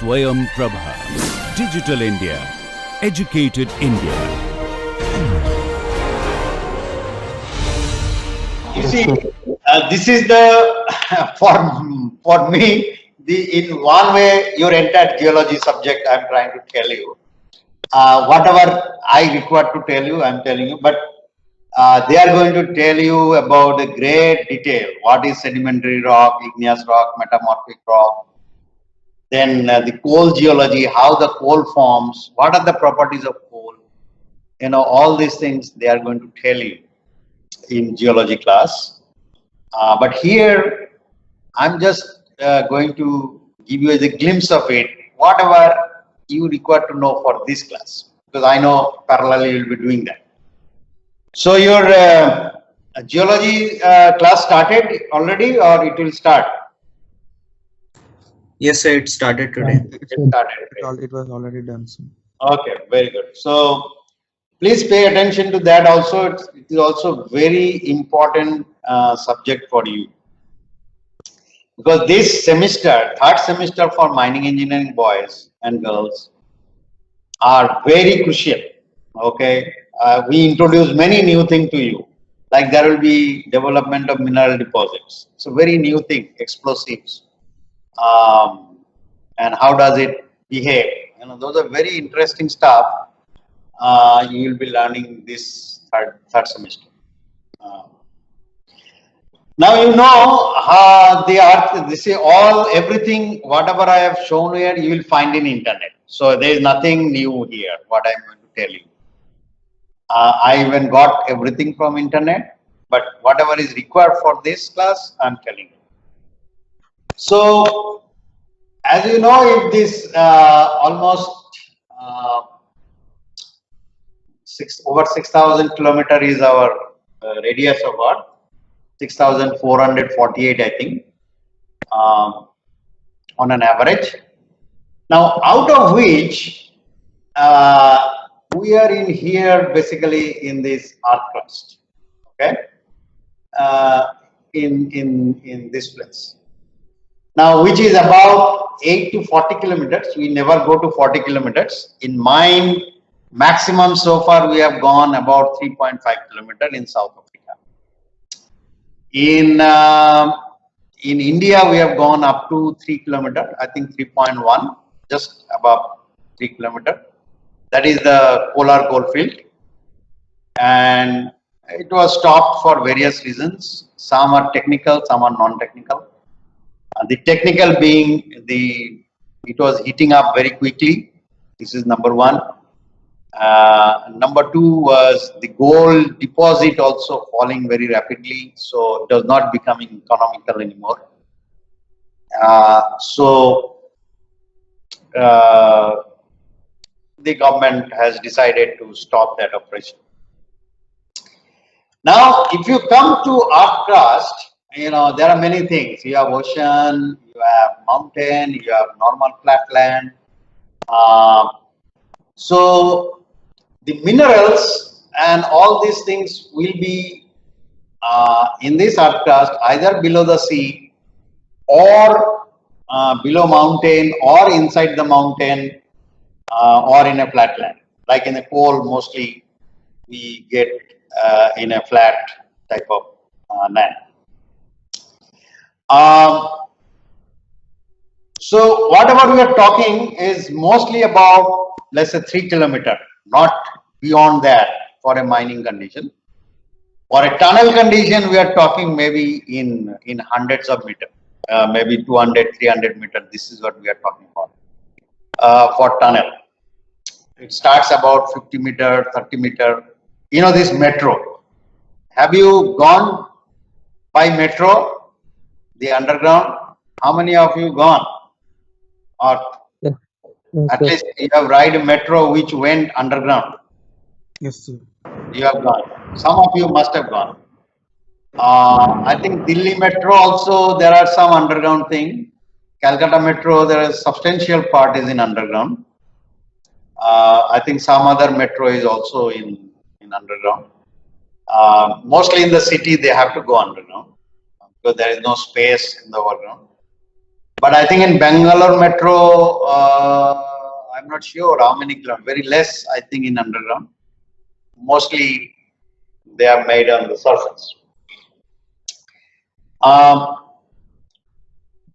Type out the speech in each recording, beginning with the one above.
Swayam Prabha. Digital India. Educated India. You see, this is the for me in one way your entire geology subject I'm trying to tell you. Whatever I require to tell you, I'm telling you. But they are going to tell you about the great detail. What is sedimentary rock, igneous rock, metamorphic rock. Then the coal geology, how the coal forms, what are the properties of coal. You know, all these things they are going to tell you in geology class. But here, I'm just going to give you a glimpse of it, whatever you require to know for this class, because I know parallelly you'll be doing that. So your geology class started already, or it will start? Yes, sir, it started today. It was already done, sir. Okay, very good. So please pay attention to that also. It is also very important subject for you. Because this semester, third semester for mining engineering boys and girls are very crucial. Okay, we introduce many new things to you. Like there will be development of mineral deposits. It's a very new thing, explosives, and how does it behave? You know, those are very interesting stuff. You will be learning this third semester. Now you know how the earth, this is all, everything, whatever I have shown here, you will find in internet. So there is nothing new here, what I am going to tell you. I even got everything from internet, but whatever is required for this class, I am telling you. So, as you know, if this almost over 6,000 kilometer is our radius of Earth. 6,448, I think, on an average. Now, out of which we are in here basically in this Earth crust, okay, in this place. Now, which is about 8 to 40 kilometers. We never go to 40 kilometers. In mine, maximum so far we have gone about 3.5 kilometers in South Africa. In India, we have gone up to 3 kilometers, I think 3.1, just above 3 kilometers. That is the polar goldfield. And it was stopped for various reasons. Some are technical, some are non-technical. The technical being it was heating up very quickly. This is number one. Number two was the gold deposit also falling very rapidly, so it was not becoming economical anymore. So the government has decided to stop that operation. Now, if you come to Earth crust, you know, there are many things. You have ocean, you have mountain, you have normal flatland. So the minerals and all these things will be in this Earth crust either below the sea or below mountain or inside the mountain or in a flatland. Like in the coal, mostly we get in a flat type of land. So whatever we are talking is mostly about, let's say, 3 kilometers, not beyond that for a mining condition. For a tunnel condition, we are talking maybe in hundreds of meters, maybe 200, 300 meters. This is what we are talking about for tunnel. It starts about 50 meter, 30 meter. You know this metro. Have you gone by metro, the underground? How many of you gone? Or Yes, at sir. least you have ride a metro which went underground. Yes, sir. You have gone. Some of you must have gone. I think Delhi Metro also there are some underground thing. Calcutta Metro there is substantial part is in underground. I think some other metro is also in underground. Mostly in the city they have to go underground because there is no space in the overground. But I think in Bangalore Metro, I'm not sure how many kilometers. Very less, I think, in underground. Mostly, they are made on the surface.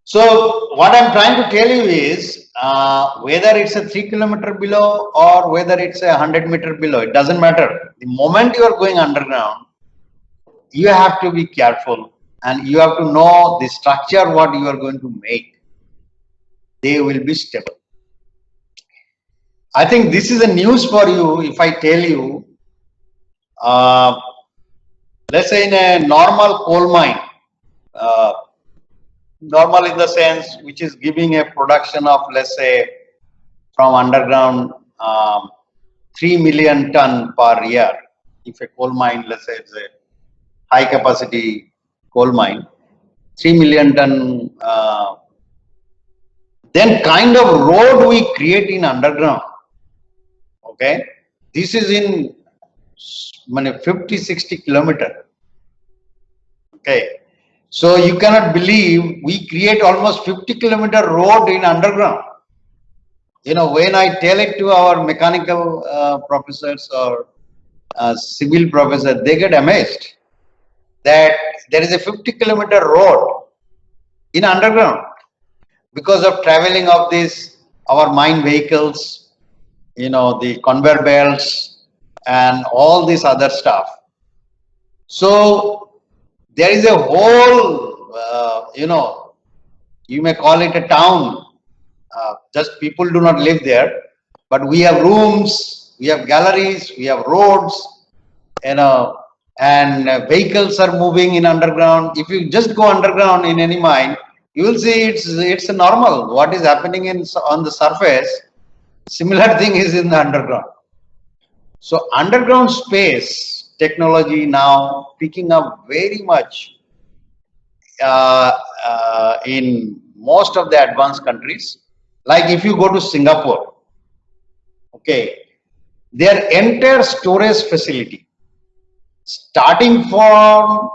So what I'm trying to tell you is, whether it's a 3 kilometer below or whether it's a 100-meter below, it doesn't matter. The moment you are going underground, you have to be careful and you have to know the structure what you are going to make. They will be stable. I think this is a news for you if I tell you, let's say in a normal coal mine, normal in the sense which is giving a production of, let's say, from underground 3 million ton per year. If a coal mine, let's say it's a high capacity coal mine, 3 million ton, then kind of road we create in underground. Okay, this is in 50-60 kilometer. Okay, so you cannot believe we create almost 50-kilometer road in underground. You know, when I tell it to our mechanical professors or civil professors, they get amazed that there is a 50-kilometer road in underground because of traveling of this, our mine vehicles, you know, the conveyor belts and all this other stuff. So there is a whole, you know, you may call it a town. Just people do not live there, but we have rooms, we have galleries, we have roads, you know, and vehicles are moving in underground. If you just go underground in any mine, you will see it's a normal. What is happening on the surface, similar thing is in the underground. So underground space technology now picking up very much in most of the advanced countries. Like if you go to Singapore, okay, their entire storage facility, starting from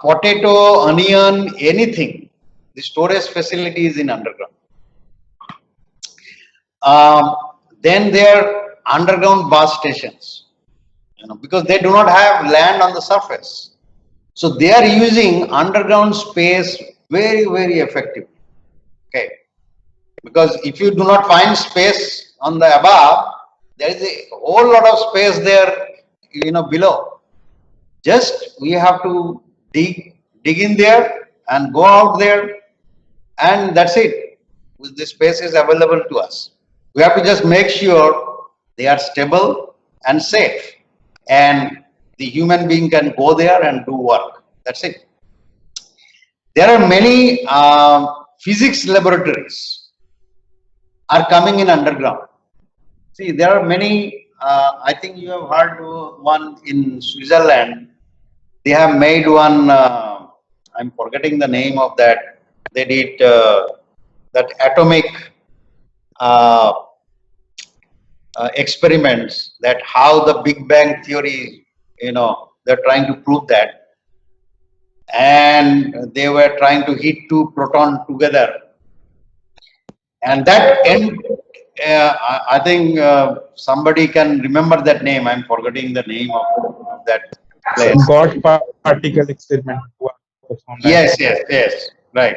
potato, onion, anything, the storage facility is in underground. Then their underground bus stations, you know, because they do not have land on the surface. So they are using underground space very, very effectively. Okay. Because if you do not find space on the above, there is a whole lot of space there, you know, below. Just we have to dig in there and go out there, and that's it. The space is available to us. We have to just make sure they are stable and safe, and the human being can go there and do work. That's it. There are many physics laboratories are coming in underground. See, there are many, I think you have heard one in Switzerland. They have made one, I'm forgetting the name of that. They did that atomic experiments, that how the Big Bang theory, you know, they're trying to prove that. And they were trying to hit two protons together. And that end, I think somebody can remember that name. I'm forgetting the name of that place. God particle experiment. Yes, right.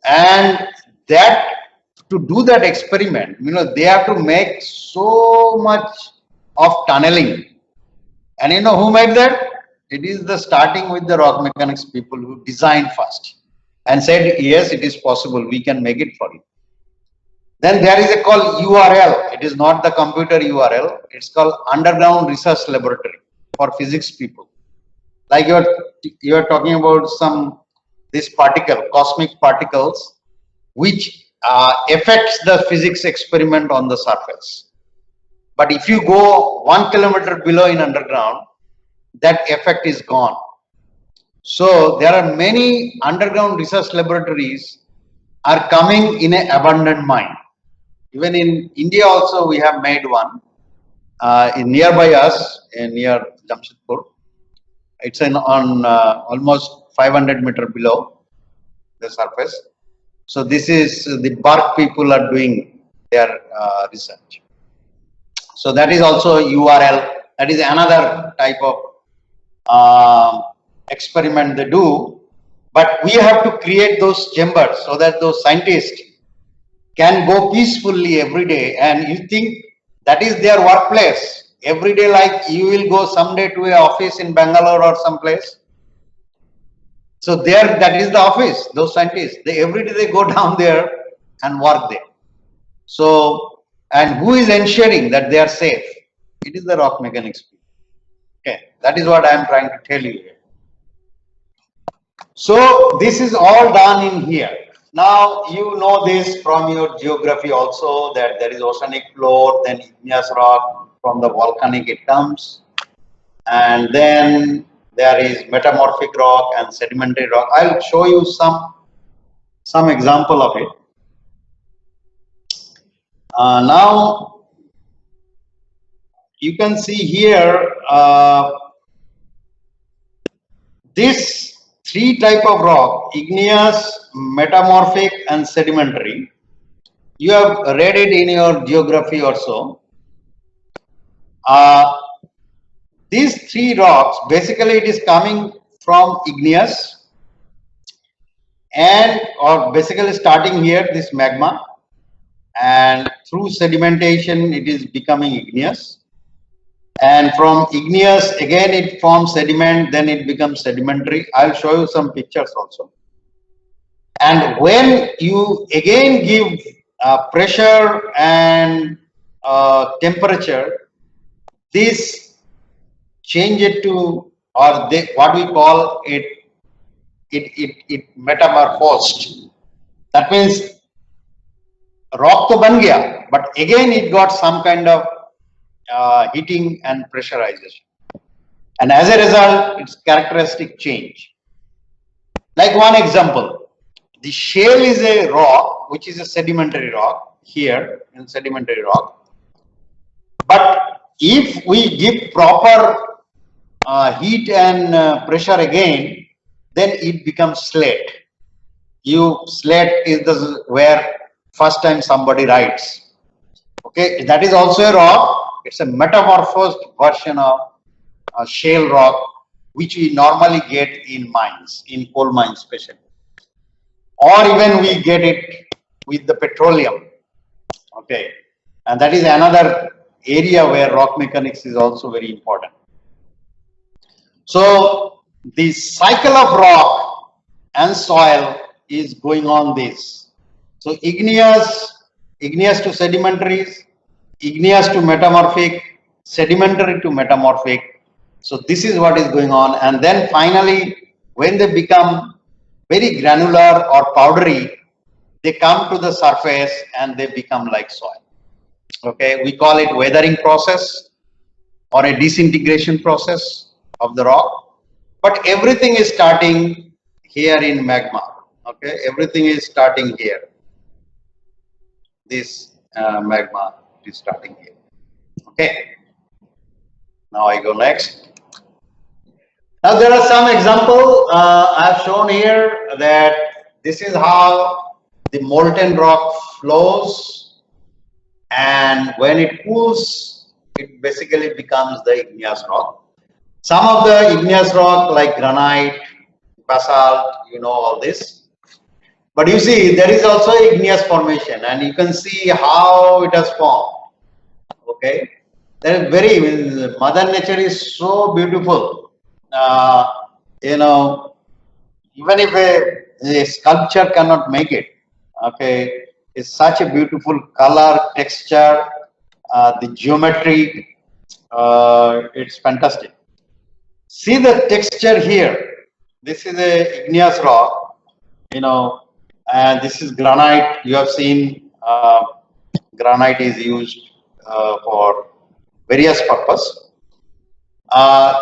And that, to do that experiment, you know, they have to make so much of tunneling. And you know who made that? It is the starting with the rock mechanics people who designed first and said, yes, it is possible. We can make it for you. Then there is a called URL. It is not the computer URL. It's called Underground Research Laboratory for physics people. Like you are talking about this particle, cosmic particles, which affects the physics experiment on the surface. But if you go 1 kilometer below in underground, that effect is gone. So there are many underground research laboratories are coming in an abandoned mine. Even in India also we have made one in nearby us, near Jamshedpur. It's on almost 500 meter below the surface. So this is the Bark people are doing their research. So that is also URL. That is another type of experiment they do. But we have to create those chambers so that those scientists can go peacefully every day. And you think that is their workplace every day, like you will go someday to an office in Bangalore or someplace. So there, that is the office. Those scientists, they every day they go down there and work there. So, and who is ensuring that they are safe? It is the rock mechanics people. Okay, that is what I am trying to tell you here. So this is all done in here. Now you know this from your geography also, that there is oceanic floor, then igneous rock, from the volcanic it comes, and then there is metamorphic rock and sedimentary rock. I'll show you some example of it. Now you can see here this three type of rock: igneous, metamorphic, and sedimentary. You have read it in your geography also. These three rocks, basically it is coming from igneous, and or basically starting here, this magma, and through sedimentation it is becoming igneous, and from igneous again it forms sediment, then it becomes sedimentary. I'll show you some pictures also. And when you again give pressure and temperature, this change it to, or they, what we call it metamorphosed. That means rock to ban gaya, but again it got some kind of heating and pressurization, and as a result its characteristic change. Like one example, the shale is a rock which is a sedimentary rock here in sedimentary rock, but if we give proper heat and pressure again, then it becomes slate. Slate is the where first time somebody writes. Okay, that is also a rock. It's a metamorphosed version of a shale rock, which we normally get in mines, in coal mines especially, or even we get it with the petroleum. Okay, and that is another area where rock mechanics is also very important. So the cycle of rock and soil is going on this. So igneous to sedimentaries, igneous to metamorphic, sedimentary to metamorphic. So this is what is going on, and then finally when they become very granular or powdery, they come to the surface and they become like soil. Okay, we call it weathering process or a disintegration process of the rock, but everything is starting here in magma. Okay, everything is starting here. This magma is starting here. Okay, now I go next. Now there are some example I have shown here, that this is how the molten rock flows, and when it cools, it basically becomes the igneous rock. Some of the igneous rock like granite, basalt, you know all this. But you see, there is also igneous formation, and you can see how it has formed. Okay, there is Mother Nature is so beautiful. You know, even if a sculpture cannot make it. Okay, it's such a beautiful color, texture, the geometry. It's fantastic. See the texture here. This is a igneous rock, you know, and this is granite. You have seen granite is used for various purpose.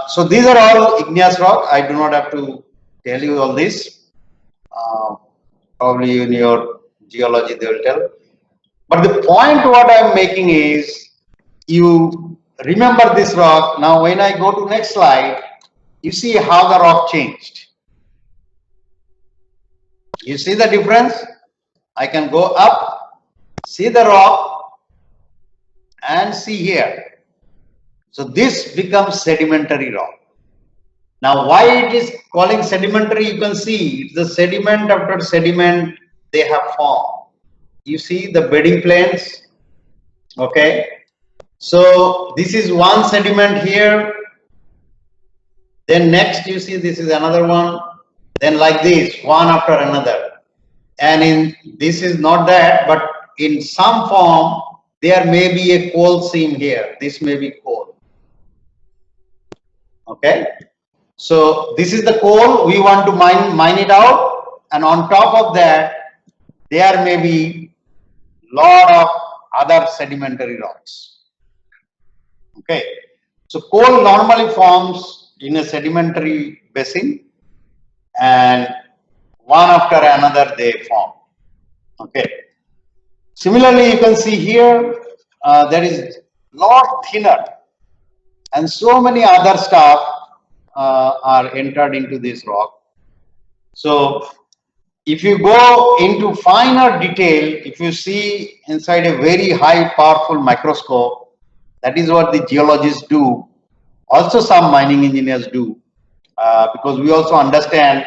So these are all igneous rock. I do not have to tell you all this. Probably in your geology they will tell. But the point what I am making is, you remember this rock. Now when I go to next slide, you see how the rock changed. You see the difference? I can go up, see the rock, and see here. So this becomes sedimentary rock. Now, why it is calling sedimentary? You can see it's the sediment after sediment they have formed. You see the bedding planes. Okay. So this is one sediment here. Then next you see this is another one. Then like this, one after another. And in this is not that, but in some form there may be a coal seam here. This may be coal. Okay. So this is the coal. We want to mine it out, and on top of that there may be lot of other sedimentary rocks. Okay. So coal normally forms in a sedimentary basin, and one after another they form. Okay. Similarly, you can see here there is lot thinner, and so many other stuff are entered into this rock. So if you go into finer detail, if you see inside a very high powerful microscope, that is what the geologists do. Also some mining engineers do, because we also understand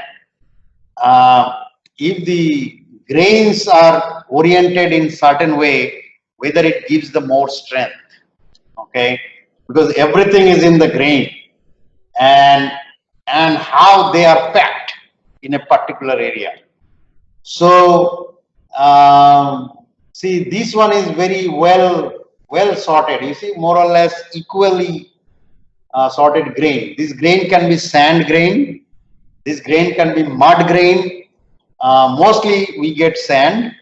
if the grains are oriented in certain way, whether it gives the more strength. Okay, because everything is in the grain and how they are packed in a particular area. So see, this one is very well sorted. You see, more or less equally sorted grain. This grain can be sand grain. This grain can be mud grain. Mostly we get sand.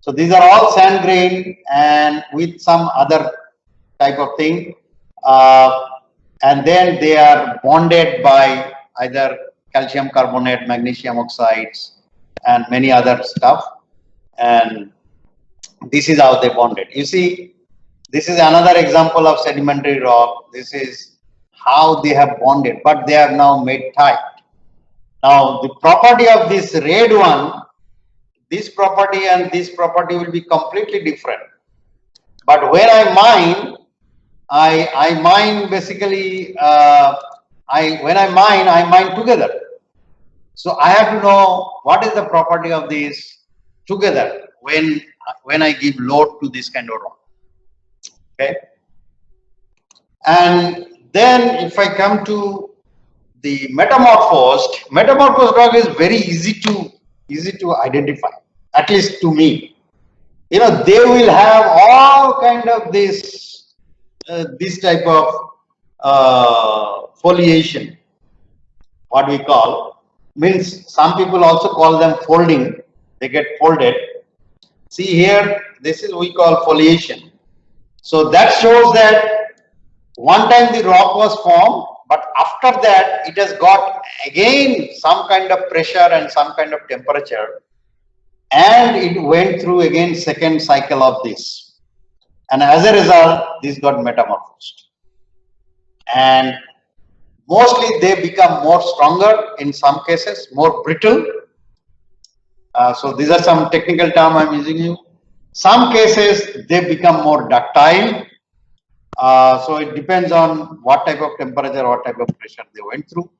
So these are all sand grain and with some other type of thing. And then they are bonded by either calcium carbonate, magnesium oxides, and many other stuff. And this is how they bonded. You see, this is another example of sedimentary rock. This is how they have bonded, but they are now made tight. Now, the property of this red one, this property and this property will be completely different. But when I mine, I mine basically, when I mine together. So I have to know what is the property of this together when I give load to this kind of rock. Okay. And then if I come to the metamorphosed rock is very easy to identify, at least to me. You know, they will have all kind of this type of foliation, what we call, means some people also call them folding. They get folded. See here, this is we call foliation. So that shows that one time the rock was formed, but after that it has got again some kind of pressure and some kind of temperature, and it went through again second cycle of this, and as a result this got metamorphosed, and mostly they become more stronger, in some cases more brittle. So these are some technical term I'm using you. Some cases they become more ductile. So it depends on what type of temperature, what type of pressure they went through.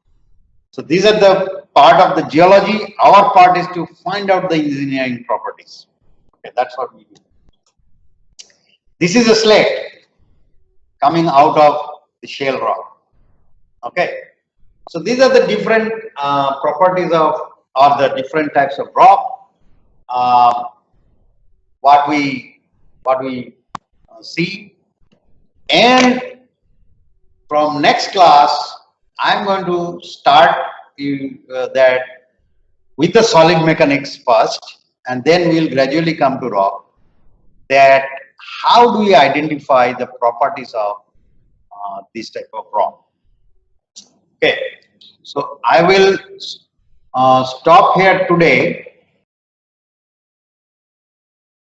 So these are the part of the geology. Our part is to find out the engineering properties. Okay, that's what we do. This is a slate coming out of the shale rock. Okay, so these are the different properties of, or the different types of rock. What we see. And from next class, I'm going to start that with the solid mechanics first, and then we'll gradually come to rock. That how do we identify the properties of this type of rock? Okay, so I will stop here today.